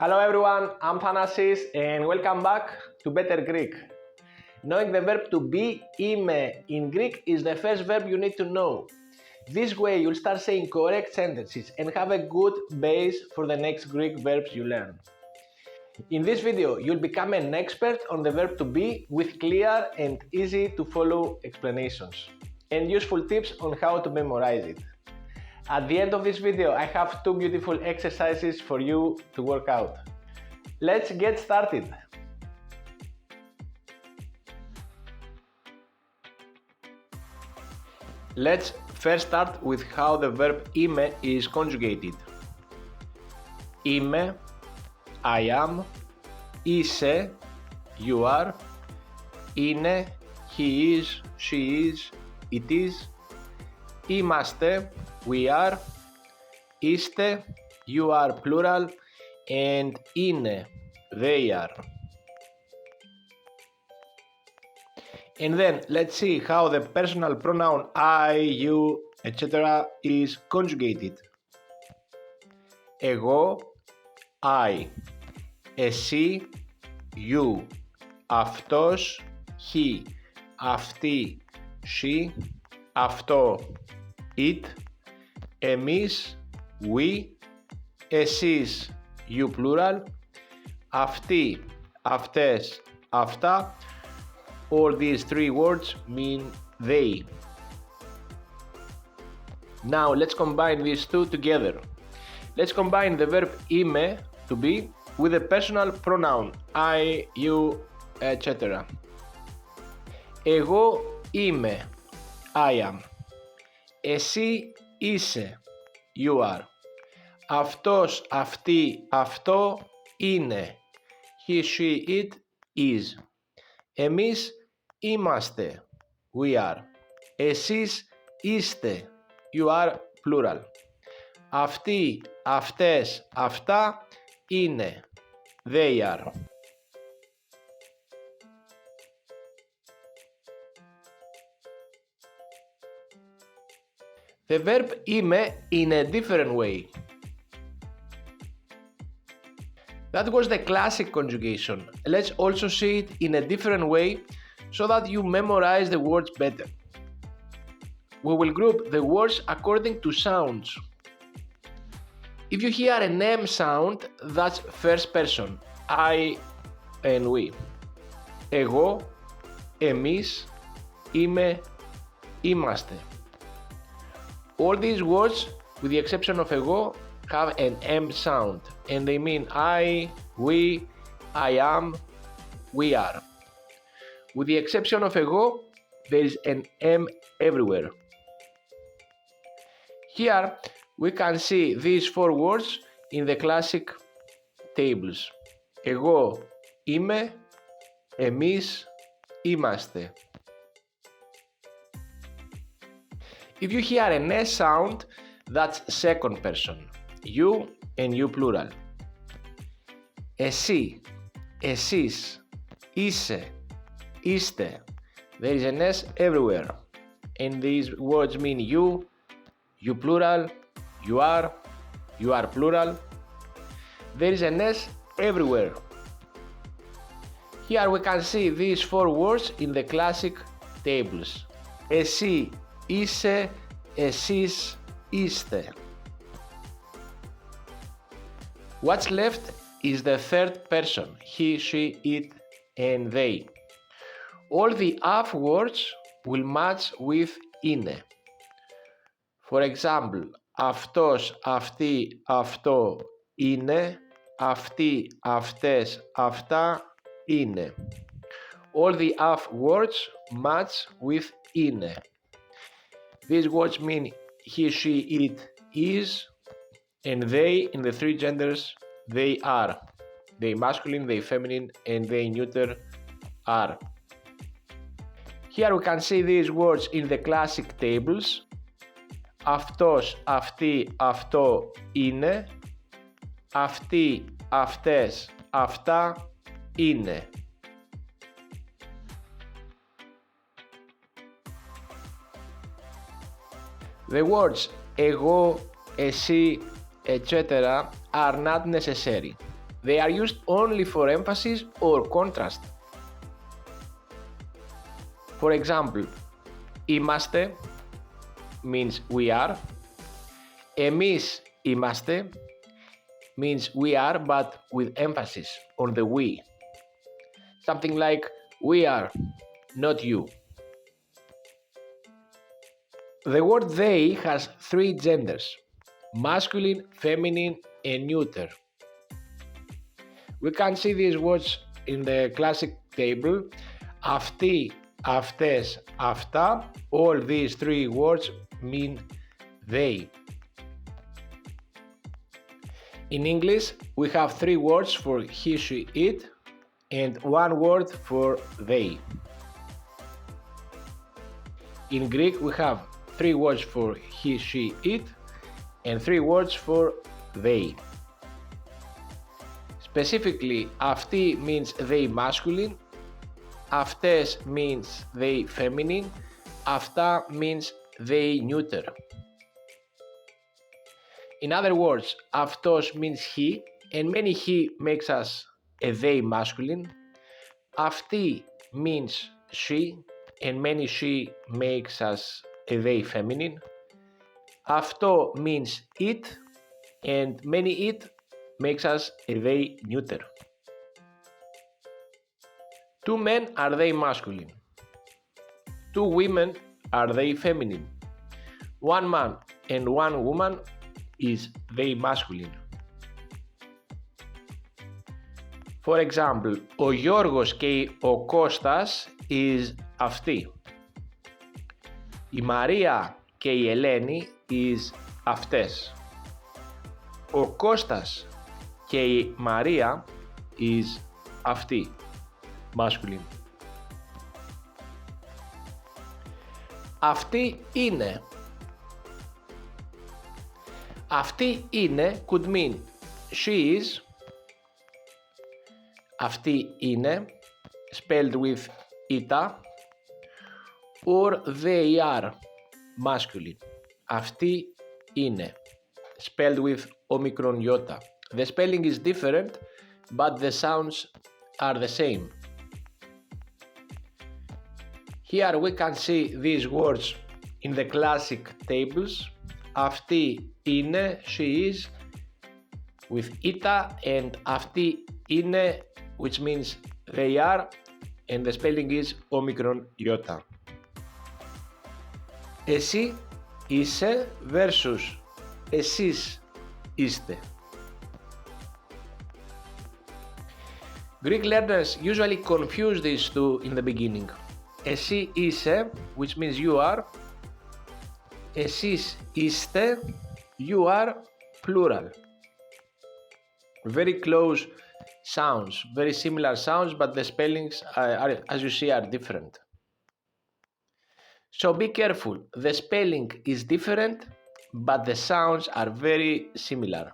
Hello everyone, I'm Thanasis and welcome back to Better Greek. Knowing the verb to be, είμαι, in Greek is the first verb you need to know. This way you'll start saying correct sentences and have a good base for the next Greek verbs you learn. In this video, you'll become an expert on the verb to be with clear and easy to follow explanations and useful tips on how to memorize it. At the end of this video, I have two beautiful exercises for you to work out. Let's get started. Let's first start with how the verb είμαι is conjugated. Είμαι, I am, είσαι, you are, είναι, he is, she is, it is, είμαστε, we are, είστε, you are plural, and είναι, they are. And then let's see how the personal pronoun I, you, etc. is conjugated. Εγώ, I, εσύ, you, αυτός, he, αυτή, she, αυτό, it, εμείς, we, εσείς, you plural, αυτοί, αυτές, αυτά. All these three words mean they. Now let's combine these two together. Let's combine the verb είμαι, to be, with the personal pronoun I, you, etc. Εγώ είμαι, I am. Εσύ είσαι, you are. Αυτός, αυτή, αυτό είναι, he, she, it, is. Εμείς είμαστε, we are. Εσείς είστε, you are plural. Αυτοί, αυτές, αυτά είναι, they are. The verb είμαι in a different way. That was the classic conjugation. Let's also see it in a different way so that you memorize the words better. We will group the words according to sounds. If you hear an M sound, that's first person, I and we. Εγώ, εμείς, είμαι, είμαστε. All these words, with the exception of εγώ, have an M sound and they mean I, we, I am, we are. With the exception of εγώ, there is an M everywhere. Here we can see these four words in the classic tables. Εγώ, είμαι, εμείς, είμαστε. If you hear an S sound, that's second person, you and you plural. Εσύ, εσείς, είσαι, είστε. There is an S everywhere. And these words mean you, you plural, you are plural. There is an S everywhere. Here we can see these four words in the classic tables. Εσύ, είσαι, εσείς, είστε. What's left is the third person, he, she, it, and they. All the of words will match with είναι. For example, αυτός, αυτή, αυτό είναι, αυτοί, αυτές, αυτά είναι. All the of words match with είναι. These words mean he, she, it, is, and they in the three genders, they are. They masculine, they feminine, and they neuter are. Here we can see these words in the classic tables. Αυτός, αυτή, αυτό είναι. Αυτοί, αυτές, αυτά είναι. The words εγώ, εσύ, etc. are not necessary. They are used only for emphasis or contrast. For example, είμαστε means we are. Εμείς είμαστε means we are but with emphasis on the we. Something like we are, not you. The word they has three genders: masculine, feminine, and neuter. We can see these words in the classic table. Αυτοί, αυτές, αυτά. All these three words mean they. In English, we have three words for he, she, it, and one word for they. In Greek, we have three words for he, she, it, and three words for they. Specifically, αυτοί means they masculine, αυτές means they feminine, αυτά means they neuter. In other words, αυτός means he, and many he makes us a they masculine. Αυτή means she, and many she makes us a they feminine. Αυτό means it, and many it makes us a they neuter. Two men are they masculine. Two women are they feminine. One man and one woman is they masculine. For example, ο Γιώργος και ο Κώστας is αυτοί. Η Μαρία και η Ελένη is αυτές. Ο Κώστας και η Μαρία is αυτοί, masculine. Αυτή είναι. Αυτή είναι could mean she is. Αυτή είναι spelled with ita, or they are masculine. Αυτή είναι spelled with omicron iota. The spelling is different, but the sounds are the same. Here we can see these words in the classic tables. Αυτή είναι, she is, with ita, and αυτή είναι, which means they are, and the spelling is omicron iota. Εσύ είσαι versus εσείς είστε. Greek learners usually confuse these two in the beginning. Εσύ είσαι, which means you are. Εσείς είστε, you are, plural. Very close sounds, very similar sounds, but the spellings are, as you see, are different. So be careful, the spelling is different, but the sounds are very similar.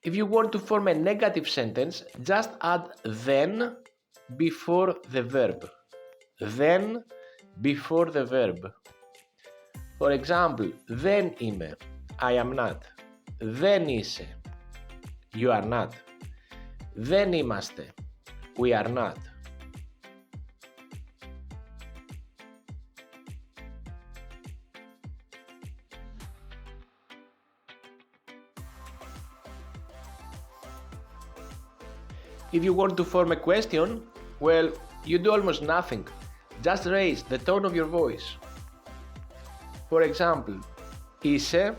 If you want to form a negative sentence, just add then before the verb. Then before the verb. For example, δεν είμαι, I am not. Δεν είσαι, you are not. Δεν είμαστε, we are not. If you want to form a question, well, you do almost nothing. Just raise the tone of your voice. For example, είσαι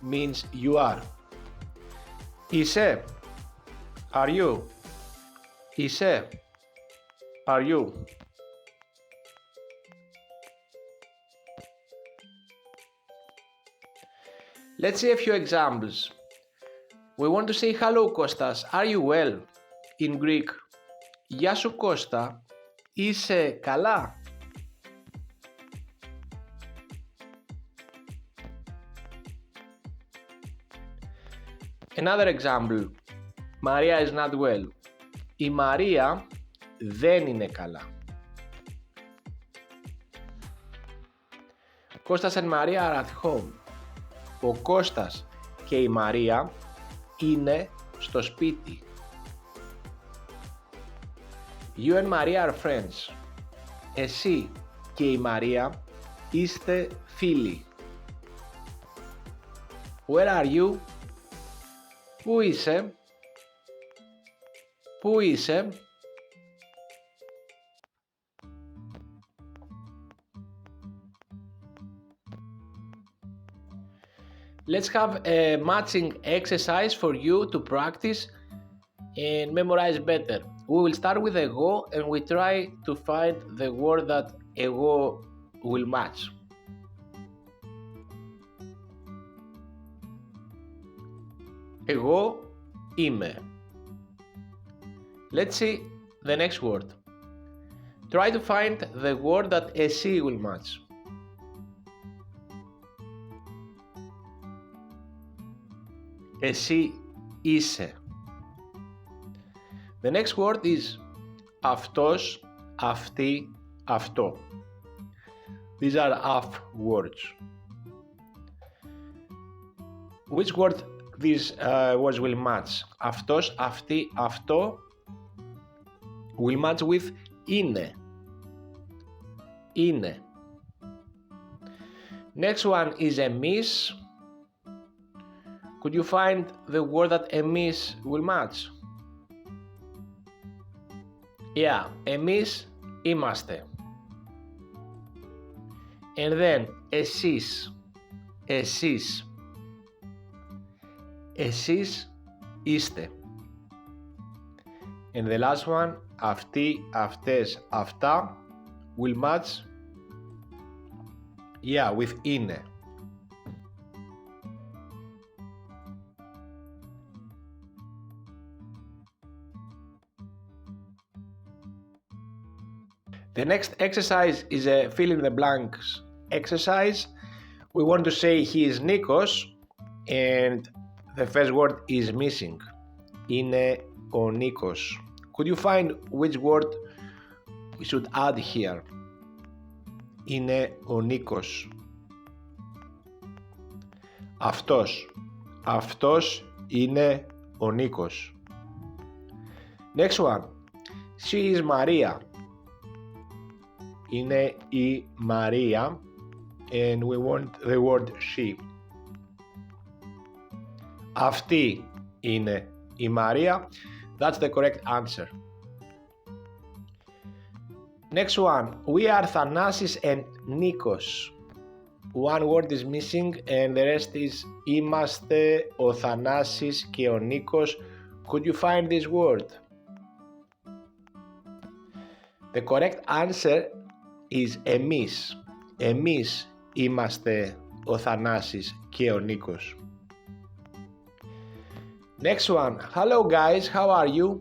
means you are. Είσαι, are you? Είσαι, are you? Let's see a few examples. We want to say hello Kostas, are you well? In Greek, γεια σου Κώστα, είσαι καλά? Another example, Maria is not well. Η Μαρία δεν είναι καλά. Κώστας and Maria are at home. ο Κώστας και η Μαρία είναι στο σπίτι. You and Maria are friends. Εσύ και η Μαρία είστε φίλοι. Where are you? Πού είσαι? Πού είσαι? Let's have a matching exercise for you to practice and memorize better. We will start with εγώ and we try to find the word that εγώ will match. Εγώ είμαι. Let's see the next word. Try to find the word that εσύ will match. Εσύ είσαι. The next word is αυτός, αυτή, αυτό. These are off words. Which word these words will match? Αυτός, αυτή, αυτό will match with είναι. Είναι. Next one is εμείς. Could you find the word that εμείς will match? Yeah, εμείς είμαστε. And then εσείς. Εσείς. Εσείς είστε. And the last one, αυτοί, αυτές, αυτά will match, yeah, with είναι. The next exercise is a fill in the blanks exercise. We want to say he is Nikos and the first word is missing. Είναι ο Νίκος. Could you find which word we should add here? Είναι ο Νίκος. Αυτός. Αυτός είναι ο Νίκος. Next one. She is Maria. Είναι η Μαρία and we want the word she. Αυτή είναι η Μαρία. That's the correct answer. Next one. We are Thanasis and Nikos. One word is missing and the rest is είμαστε, ο Θανάσης και ο Νίκος. Could you find this word? The correct answer is εμείς. Εμείς είμαστε ο Θανάσης και ο Νίκος. Next one. Hello guys, how are you?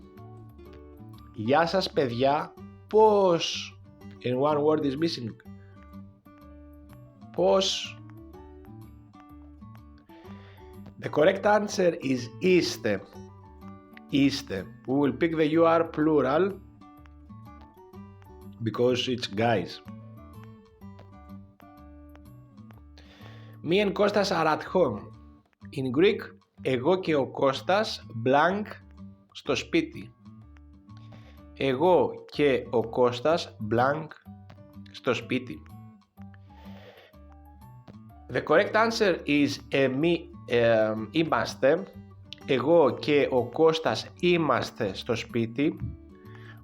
Γεια σας παιδιά, πώς? And one word is missing. Πώς? The correct answer is είστε. Είστε. We will pick the you are plural because it's guys. Me and Kostas are at home. In Greek, εγώ και ο Κώστας blank στο σπίτι. Εγώ και ο Κώστας blank στο σπίτι. The correct answer is είμαστε. Εγώ και ο Κώστας είμαστε στο σπίτι.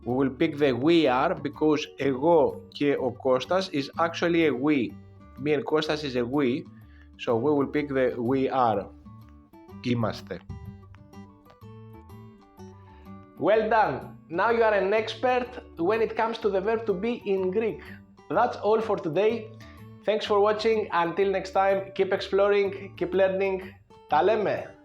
We will pick the we are because εγώ και ο Κώστας is actually a we. Me and Kostas is a we. So we will pick the we are. Είμαστε. Well done! Now you are an expert when it comes to the verb to be in Greek. That's all for today. Thanks for watching. Until next time, keep exploring, keep learning. Τα λέμε!